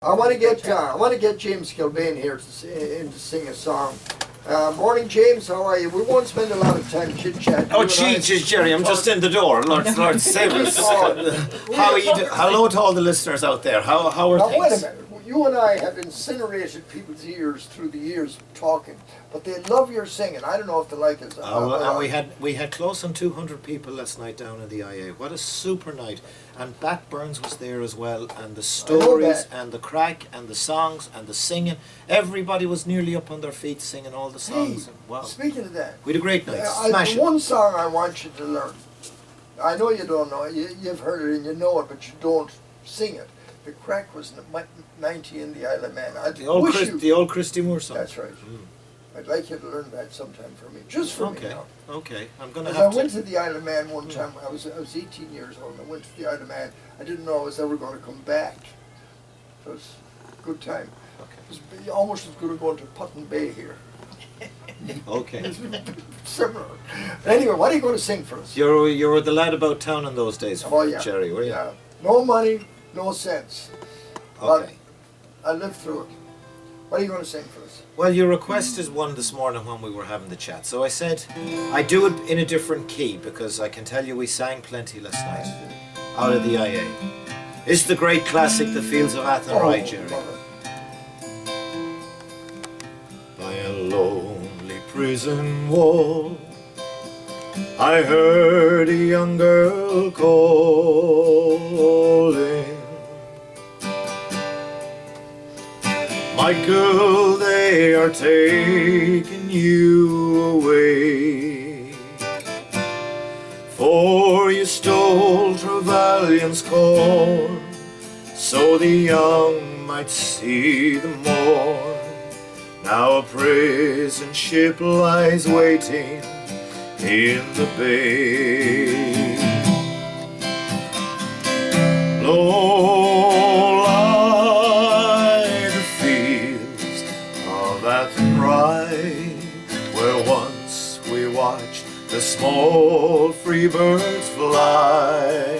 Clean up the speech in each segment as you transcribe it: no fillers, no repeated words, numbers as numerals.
I want to get James Kilbane here to sing a song. Morning, James. How are you? We won't spend a lot of time chit chat. Oh, Jesus, Gerry, I'm just in the door. Lord save us. How are you? Hello to all the listeners out there. How are now, things? Wait a minute. You and I have incinerated people's ears through the years talking, but they love your singing. I don't know if they like it. And we had close on 200 people last night down in the IA. What a super night! And Bat Burns was there as well, and the stories and the crack and the songs and the singing. Everybody was nearly up on their feet singing all the songs. Hey, wow! Speaking of that, we had a great night. Smash it. One song I want you to learn. I know you don't know it. You've heard it and you know it, but you don't sing it. The crack was 90 in the Isle of Man. The old Christy Moore song. That's right. I'd like you to learn that sometime for me, just for me now. Okay, I'm gonna have to. I went to the Isle of Man one time. I was 18 years old. I went to the Isle of Man. I didn't know I was ever going to come back. It was a good time. Okay. It was almost as good as going to Putney Bay here. Okay. Similar. But anyway, what are you going to sing for us? You were the lad about town in those days, Gerry, were you? Yeah. No money, no sense. Okay. But I lived through it. What are you going to sing for us? Well, your request is one this morning when we were having the chat. So I said I do it in a different key because I can tell you we sang plenty last night out of the IA. It's the great classic, The Fields of Athenry, Gerry. By a lonely prison wall, I heard a young girl calling. Michael, they are taking you away, for you stole Trevelyan's corn, so the young might see the morn. Now a prison ship lies waiting in the bay. Low lie the fields of Athenry, where once we watched the small free birds fly.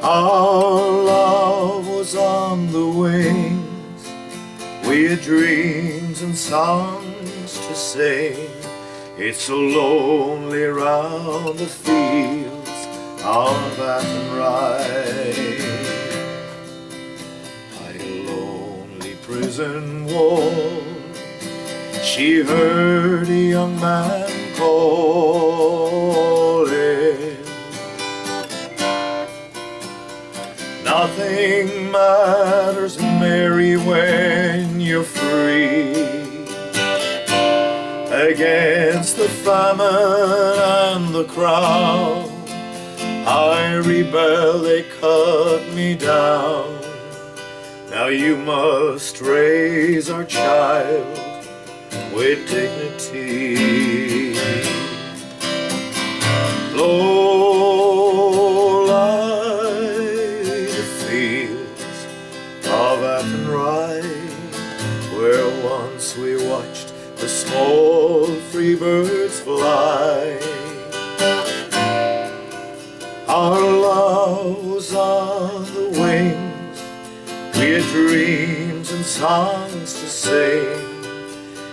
Our love was on the wings, we had dreams and songs to sing. It's so lonely round the fields of Athenry. By a lonely prison wall, she heard a young man calling. Nothing matters, Mary, when you're free. Against the famine and the crowd, I rebel, they cut me down. Now you must raise our child with dignity. Low lie the fields of Athenry, where once we watched the small free birds fly. Our love was on the wings, we had dreams and songs to sing.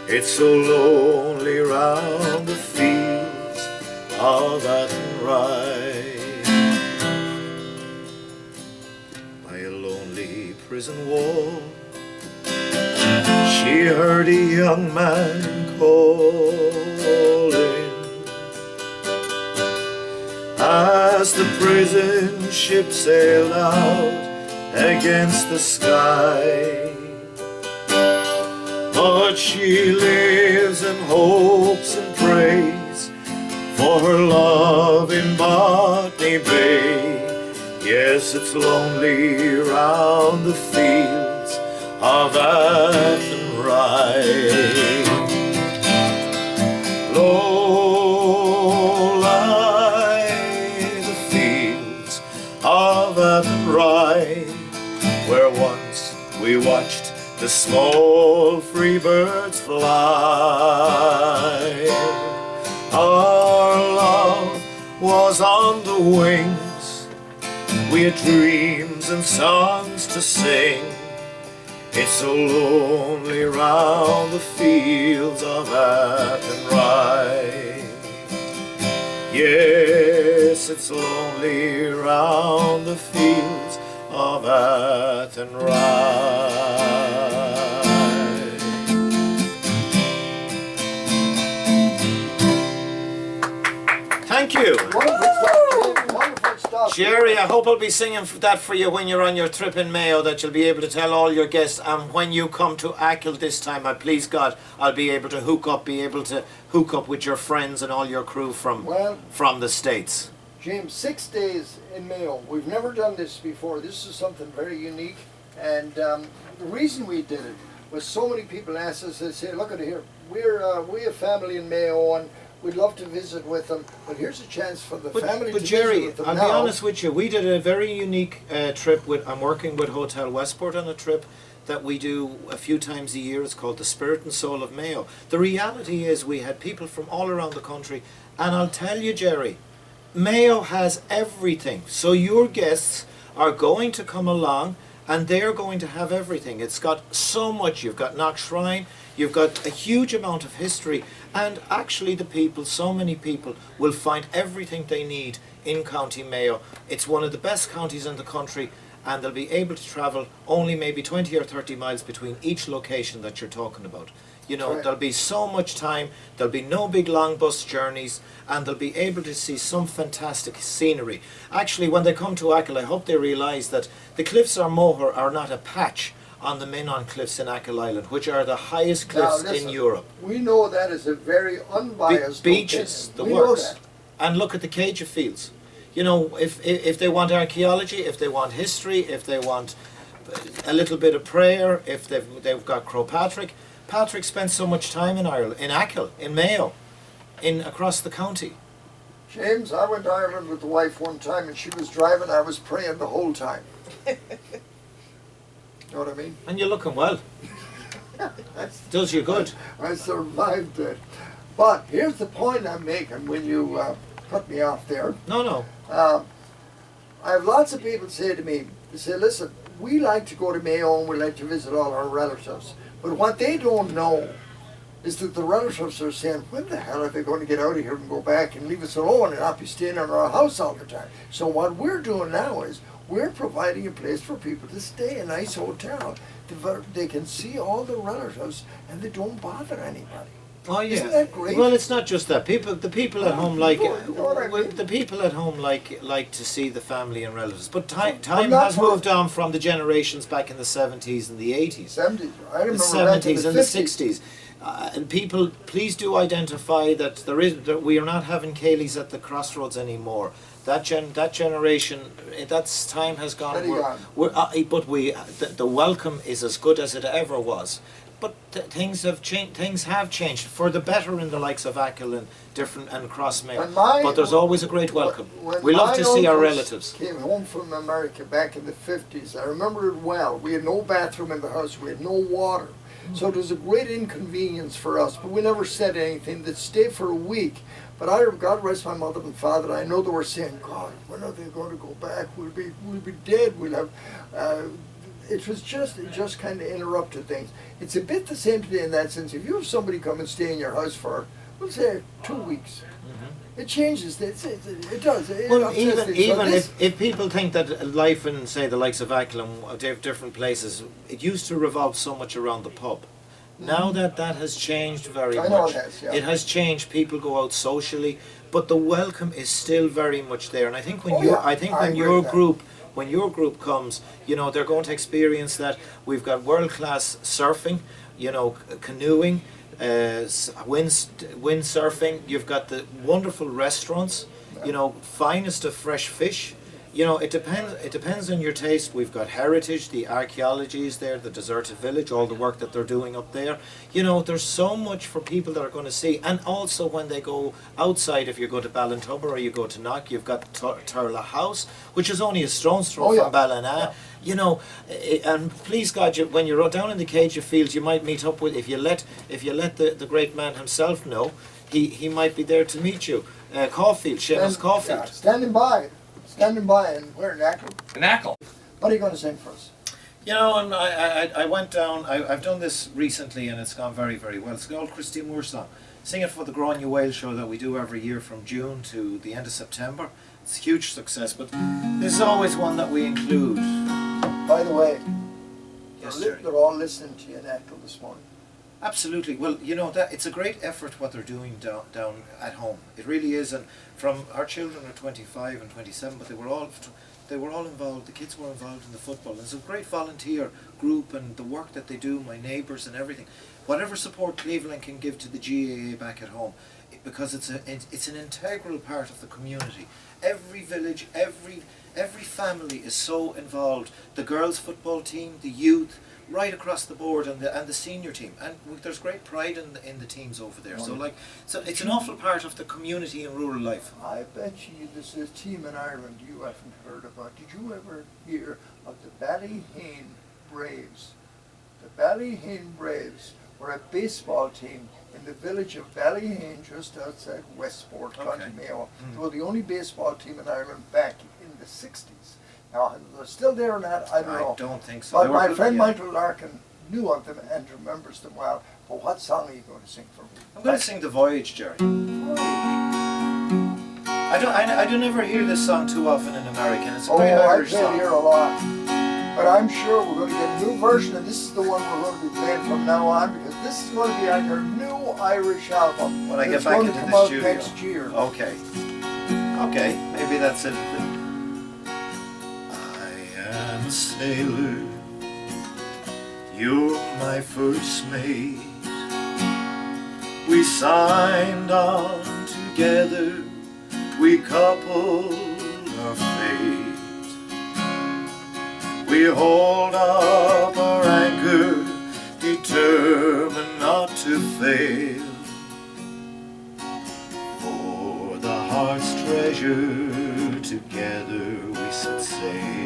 It's so lonely round the fields of Athenry. By a lonely prison wall, she heard a young man calling. As the prison ship sailed out against the sky, but she lives and hopes and prays for her love in Botany Bay. Yes, it's lonely round the fields of Athenry. Low lie the fields of Athenry, where once we watched the small free birds fly. Our love was on the wings, we had dreams and songs to sing. It's so lonely round the fields of Athenry. Yes, it's lonely round the fields of Athenry. Thank you. Wonderful stuff. Gerry, I hope I'll be singing that for you when you're on your trip in Mayo, that you'll be able to tell all your guests. And when you come to Achill this time, I please God, I'll be able to hook up with your friends and all your crew from the States. James, 6 days in Mayo. We've never done this before. This is something very unique. And the reason we did it was so many people asked us, they say, look at it here, we have family in Mayo and we'd love to visit with them, but here's a chance for the family to Gerry, visit with them. I'll be honest with you, we did a very unique trip I'm working with Hotel Westport on a trip that we do a few times a year. It's called the Spirit and Soul of Mayo. The reality is we had people from all around the country, and I'll tell you, Gerry, Mayo has everything. So your guests are going to come along and they're going to have everything. It's got so much. You've got Knock Shrine, you've got a huge amount of history, and actually so many people will find everything they need in County Mayo. It's one of the best counties in the country, and they'll be able to travel only maybe 20 or 30 miles between each location that you're talking about. You know, Correct. There'll be so much time, there'll be no big long bus journeys, and they'll be able to see some fantastic scenery. Actually, when they come to Achill, I hope they realise that the Cliffs of Moher are not a patch on the Minnon Cliffs in Achill Island, which are the highest cliffs in Europe. We know that is a very unbiased beaches, opinion. the We know works. that. And look at the Cage of Fields. You know, if they want archaeology, if they want history, if they want a little bit of prayer, if they've got Croagh Patrick. Patrick spent so much time in Ireland, in Achill, in Mayo, across the county. James, I went to Ireland with the wife one time and she was driving, I was praying the whole time. You know what I mean? And you're looking well. Does you good. I survived it. But here's the point I'm making when you cut me off there. No. I have lots of people say to me, they say, listen, we like to go to Mayo and we like to visit all our relatives. But what they don't know is that the relatives are saying, when the hell are they going to get out of here and go back and leave us alone and not be staying in our house all the time? So what we're doing now is we're providing a place for people to stay, a nice hotel. They can see all the relatives and they don't bother anybody. Oh yeah. Isn't that great? Well, it's not just that. The people at home like mean? the people at home like to see the family and relatives. But time not has moved on from the generations back in the 70s and the 80s. 70s. I remember The back in 70s the and the 50s. 60s. And people, please do identify that we are not having Cayleys at the crossroads anymore. That generation, that time has gone. Steady gone. But the welcome is as good as it ever was. But things have changed. Things have changed for the better in the likes of Achill and Crossmail. But there's always a great welcome. We love to see our relatives. Came home from America back in the 50s. I remember it well. We had no bathroom in the house. We had no water. So it was a great inconvenience for us. But we never said anything. They'd stay for a week. But God rest my mother and father. I know they were saying, God, when are they going to go back? We'll be dead. We'll have. It just kind of interrupted things. It's a bit the same today in that sense. If you have somebody come and stay in your house for, we'll say, 2 weeks, it changes. It does. Well, even if people think that life in, say, the likes of Achill and different places, it used to revolve so much around the pub. Now that has changed very much. I know it has, yeah. It has changed. People go out socially, but the welcome is still very much there. And I think when when your group comes, you know, they're going to experience that. We've got world-class surfing, you know, canoeing, windsurfing. You've got the wonderful restaurants, you know, finest of fresh fish. You know, it depends on your taste. We've got heritage, the archaeology is there, the deserted village, all the work that they're doing up there. You know, there's so much for people that are going to see. And also when they go outside, if you go to Ballintubber or you go to Knock, you've got Turla House, which is only a stone's throw from Ballina. Yeah. You know, and please God, when you're down in the Cage of Fields, you might meet up with, if you let the great man himself know, he might be there to meet you. Caulfield, Seamus Caulfield. Standing by, and we're in Achill. In Achill. What are you going to sing for us? You know, and I went down, I've done this recently and it's gone very, very well. It's the old Christy Moore song. Sing it for the Growing You Whale show that we do every year from June to the end of September. It's a huge success, but this is always one that we include. By the way, Yes, they're all listening to you in Achill this morning. Absolutely. Well, you know, that it's a great effort what they're doing down at home. It really is. And from our children are 25 and 27, but they were all involved. The kids were involved in the football. It's a great volunteer group, and the work that they do, my neighbours and everything. Whatever support Cleveland can give to the GAA back at home, because it's an integral part of the community. Every village, every family is so involved. The girls' football team, the youth, right across the board, and the senior team, and there's great pride in the teams over there. So it's an awful part of the community in rural life. I bet you there's a team in Ireland you haven't heard about. Did you ever hear of the Ballyhane Braves? The Ballyhane Braves were a baseball team in the village of Ballyhane, just outside Westport, County Mayo. They were the only baseball team in Ireland back in the 60s. Now, they're still there or not, I don't know. I don't think so. But my friend Michael Larkin knew of them and remembers them well. But what song are you going to sing for me? I'm going to sing The Voyage, Gerry. I don't ever hear this song too often in American. It's a great Irish song. I hear a lot. But I'm sure we're going to get a new version, and this is the one we're going to be playing from now on, because this is going to be on your new Irish album. When I get back into the studio. Next year. Okay. Okay, maybe that's it. I'm a sailor, you're my first mate. We signed on together, we coupled our fate. We hold up our anchor, determined not to fail. For the heart's treasure, together we set sail.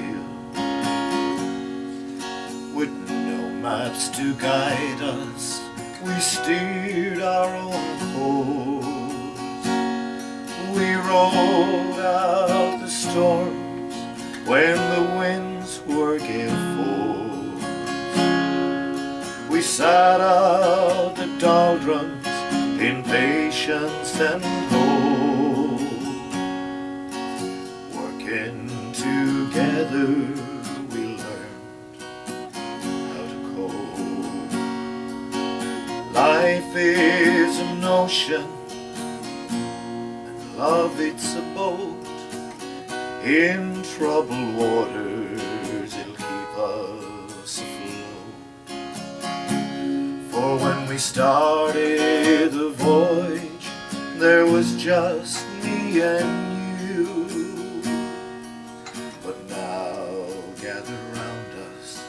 With no maps to guide us, we steered our own course. We rode out the storms when the winds were gale force. We sat out the doldrums in patience and hope. Working together, life is an ocean, and love it's a boat. In troubled waters, it'll keep us afloat. For when we started the voyage, there was just me and you. But now, gather round us,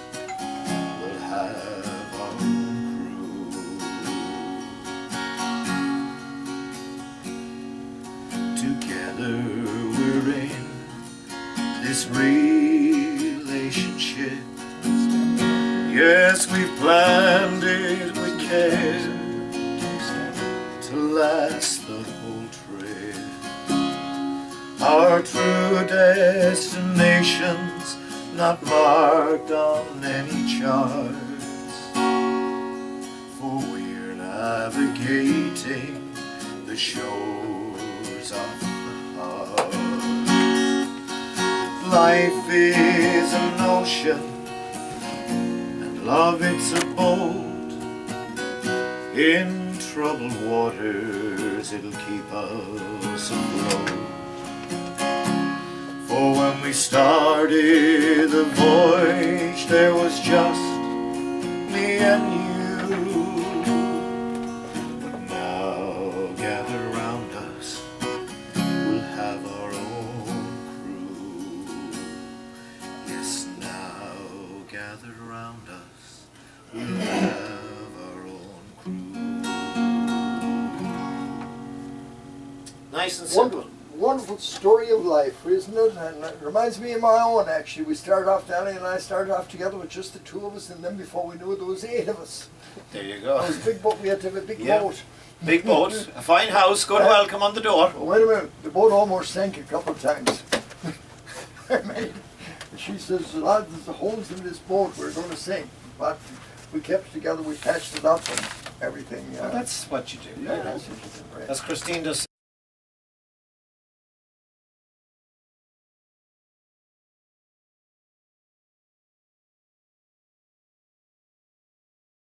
we'll have our own crew. Together we're in this relationship. Yes, we've planned it with care to last the whole trip. Our true destination's not marked on any charts, for we're navigating the shores of the heart. Life is an ocean, and love it's a boat. In troubled waters, it'll keep us afloat. For when we started the voyage, there was just me and you. But now, gather round us, we'll have our own crew. Yes, now, gather round us, we'll have our own crew. Nice and simple. Wonderful story of life, isn't it? And it reminds me of my own, actually. We started off, Danny and I started off together with just the two of us, and then before we knew it, there was 8 of us. There you go. It was a big boat. We had to have a big Yeah. boat. Big boat, a fine house, good welcome on the door. Well, wait a minute. The boat almost sank a couple of times. I mean, she says, "Lad, there's holes in this boat. We're going to sink." But we kept it together. We patched it up and everything. Well, that's what you do. Yeah, that's what you do, right. As Christine does